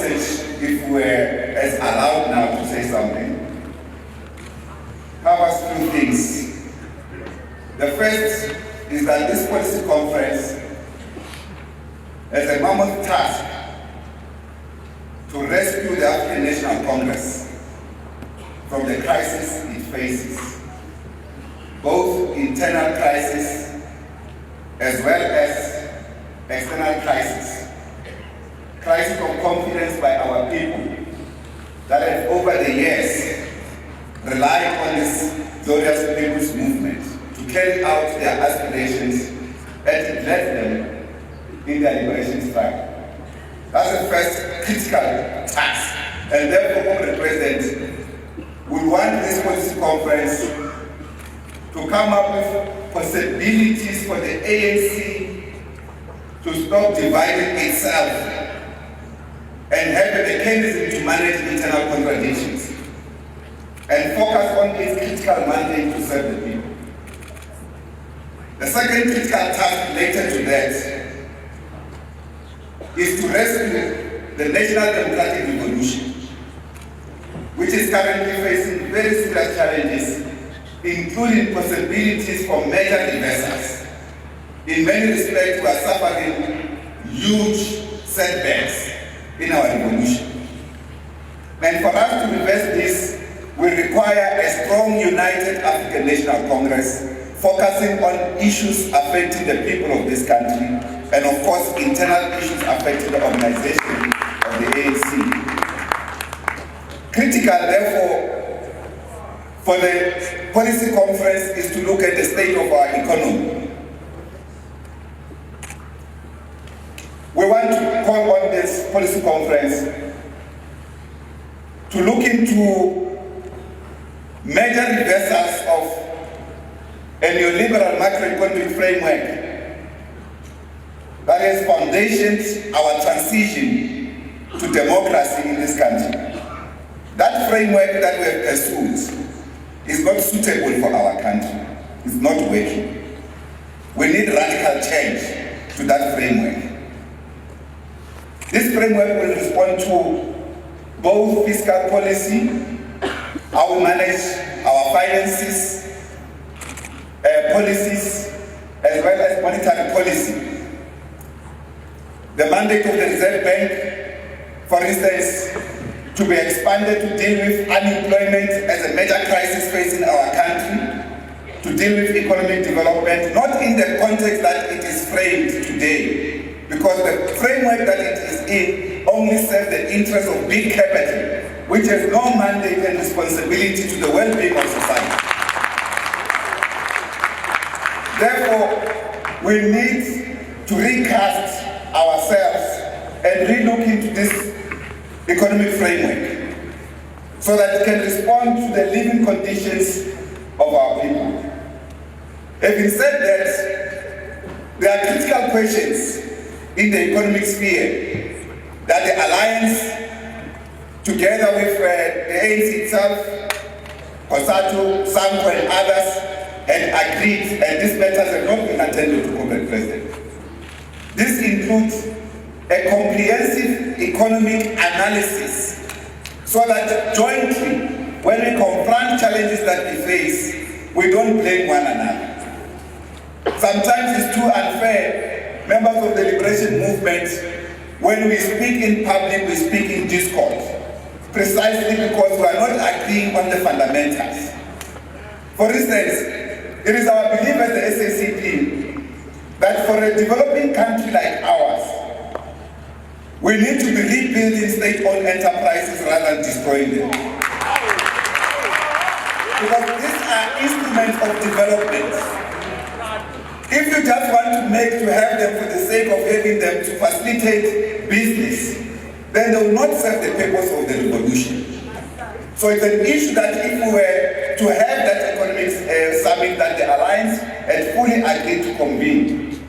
message, if we're as allowed now to say something, covers two things. The first is that this policy conference has a mammoth task to rescue the African National Congress from the crisis it faces, both internal crisis as well as external crisis. Crisis of confidence by our people that have over the years relied on this glorious people's movement to carry out their aspirations and to led them in their liberation struggle. That's the first critical task. And therefore, the President will want this policy conference to come up with possibilities for the ANC to stop dividing itself and have a mechanism to manage internal contradictions and focus on its critical mandate to serve the people. The second critical task related to that is to rescue the National Democratic Revolution, which is currently facing very serious challenges, including possibilities for major reversals. In many respects, we are suffering huge setbacks in our revolution. And for us to reverse this, we require a strong, united African National Congress focusing on issues affecting the people of this country and, of course, internal issues affecting the organization of the ANC. Critical, therefore, for the policy conference is to look at the state of our economy. We want to call on this policy conference to look into major reversals of a neoliberal macroeconomic framework that has foundationed our transition to democracy in this country. That framework that we have pursued is not suitable for our country. It's not working. We need radical change to that framework. This framework will respond to both fiscal policy, how we manage our finances, policies, as well as monetary policy. The mandate of the Reserve Bank, for instance, to be expanded to deal with unemployment as a major crisis facing our country, to deal with economic development, not in the context that it is framed today, because the framework that it is in only serves the interests of big capital, which has no mandate and responsibility to the well-being of society. Therefore, we need to recast ourselves and relook into this economic framework so that it can respond to the living conditions of our people. Having said that, there are critical questions in the economic sphere that the Alliance, together with the ANC itself, COSATU, SANCO and others, had agreed, and these matters have not been attended to, Comrade President. This includes a comprehensive economic analysis so that jointly, when we confront challenges that we face, we don't blame one another. Sometimes it's too unfair, members of the liberation movement, when we speak in public, we speak in discord, precisely because we are not agreeing on the fundamentals. For instance, it is our belief as the SACP that for a developing country like ours, we need to be rebuilding state-owned enterprises rather than destroying them. Because these are instruments of development. If you just want to have them for the sake of having them to facilitate business, then they will not serve the purpose of the revolution. So it's an issue that if we were to have that economic summit that the Alliance had fully agreed to convene,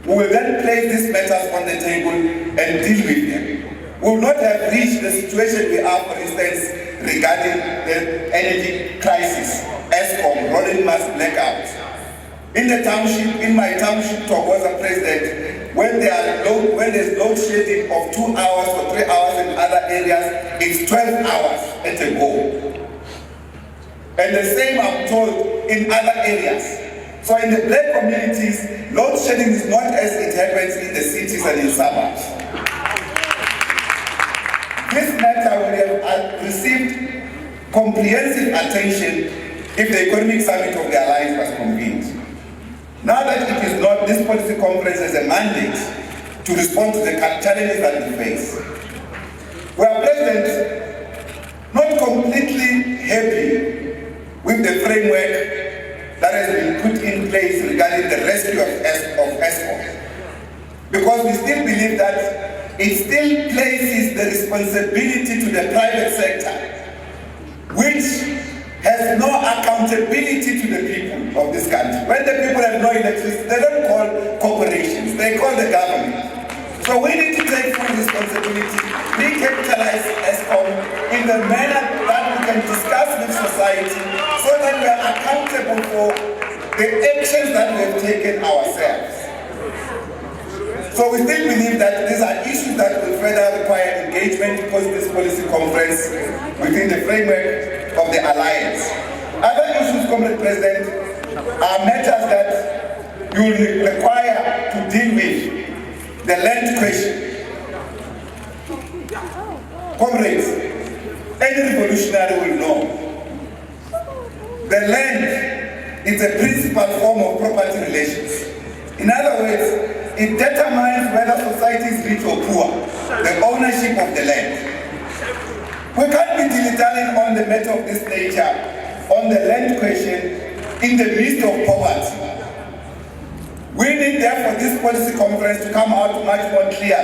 we will then place these matters on the table and deal with them. We will not have reached the situation we are, for instance, regarding the energy crisis, ESCOM, rolling mass blackouts. In the township, in my township, Thokoza President, when there's load shedding of 2 hours or 3 hours in other areas, it's 12 hours at a go. And the same, I'm told, in other areas. So in the black communities, load shedding is not as it happens in the cities and in suburbs. This matter would have received comprehensive attention if the economic summit of the Alliance was convened. Now that it is not, this policy conference has a mandate to respond to the challenges that we face. We are present, not completely happy with the framework that has been put in place regarding the rescue of Eskom, because we still believe that it still places the responsibility to the private sector, which has no accountability to the people of this country. When the people have no electricity, they don't call corporations, they call the government. So we need to take full responsibility, recapitalize Eskom in the manner that we can discuss with society, so that we are accountable for the actions that we have taken ourselves. So we still believe that these are issues that will further require engagement post this policy conference within the framework of the Alliance. Other issues, Comrade President, are matters that you will require to deal with. The land question. Comrades, any revolutionary will know the land is a principal form of property relations. In other words, it determines whether society is rich or poor, the ownership of the land. We can't be dilly-dallying on the matter of this nature, on the land question, in the midst of poverty. We need therefore this policy conference to come out much more clear,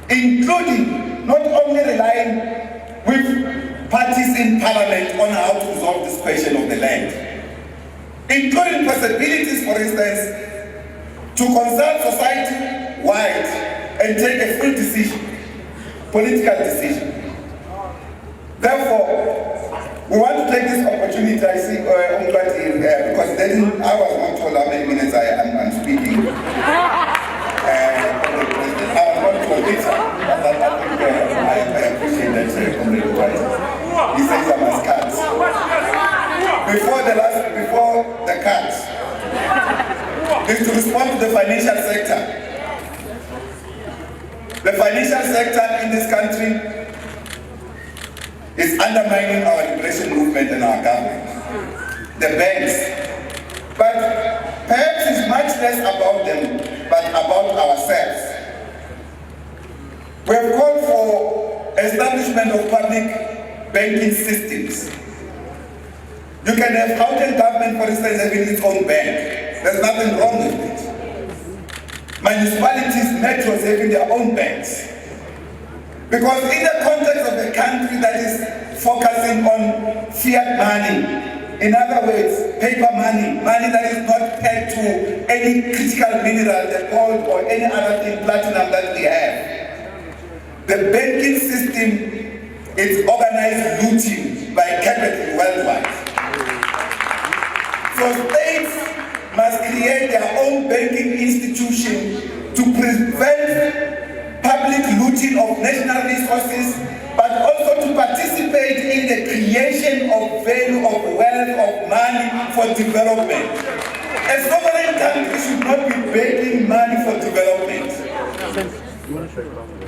including not only relying with parties in parliament on how to resolve this question of the land, including possibilities, for instance, to consult society-wide and take a full decision, political decision. Therefore, we want to take this opportunity, I see, because then I was not told how many minutes I'm speaking. I was not told it, but I appreciate that, Comrade White. He says I must cut. Before the cut, is to respond to the financial sector. The financial sector in this country is undermining our liberation movement and our government. The banks. But perhaps it's much less about them, but about ourselves. We have called for establishment of public banking systems. You can have Gauteng government, for instance, having its own bank. There's nothing wrong with it. Municipalities, metros having their own banks. Because in the context of a country that is focusing on fiat money, in other words, paper money, money that is not pegged to any critical mineral, the gold or any other thing, platinum that we have, the banking system is organized looting by capital worldwide. So states must create their own banking institution to prevent public looting of national resources, but also to participate in the creation of value, of wealth, of money for development. A sovereign country should not be begging money for development.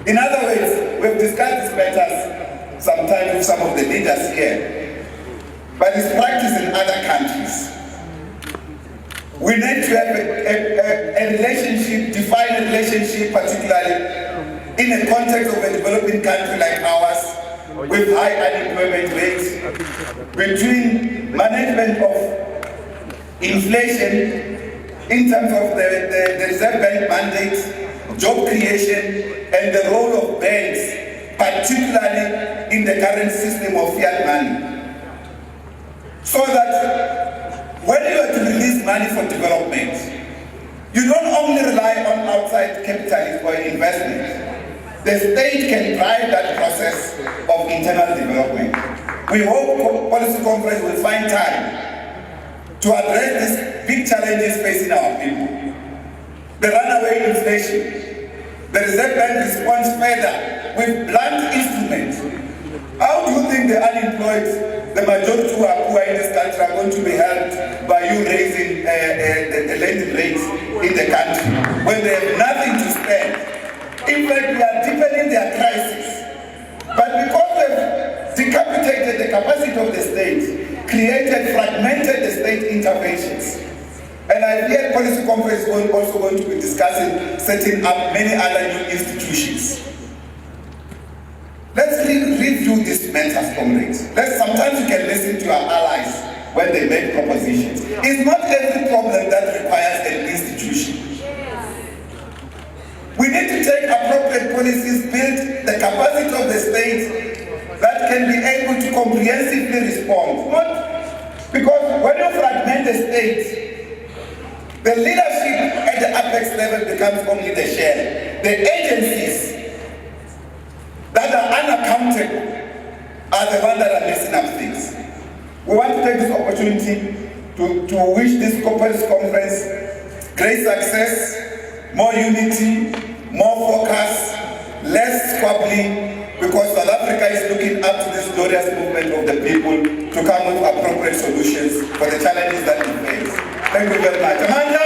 In other words, we've discussed these matters sometimes with some of the leaders here, but it's practiced in other countries. We need to have a relationship, define a relationship, particularly in the context of a developing country like ours, with high unemployment rates, between management of inflation in terms of the Reserve Bank mandate, job creation, and the role of banks, particularly in the current system of fiat money. So that when you are to release money for development, you don't only rely on outside capitalists or investment. The state can drive that process of internal development. We hope policy conference will find time to address these big challenges facing our people. the runaway inflation. The Reserve Bank responds further with blunt instruments. How do you think the unemployed, the majority who are poor in this country, are going to be helped by you raising the lending rates in the country when they have nothing to spend? In fact, we are deepening their crisis. But because we've decapitated the capacity of the state, created, fragmented the state interventions, and I hear policy conference is also going to be discussing setting up many other new institutions. Let's review these matters, comrades. Sometimes you can listen to your allies when they make propositions. It's not every problem that requires an institution. We need to take appropriate policies, build the capacity of the state that can be able to comprehensively respond. Not because when you fragment the state, the leadership at the apex level becomes only the shell. The agencies that are unaccountable are the ones that are messing up things. We want to take this opportunity to wish this policy conference great success, more unity, more focus, less squabbling, because South Africa is looking up to this glorious movement of the people to come with appropriate solutions for the challenges that we face. Thank you very much. Amanda?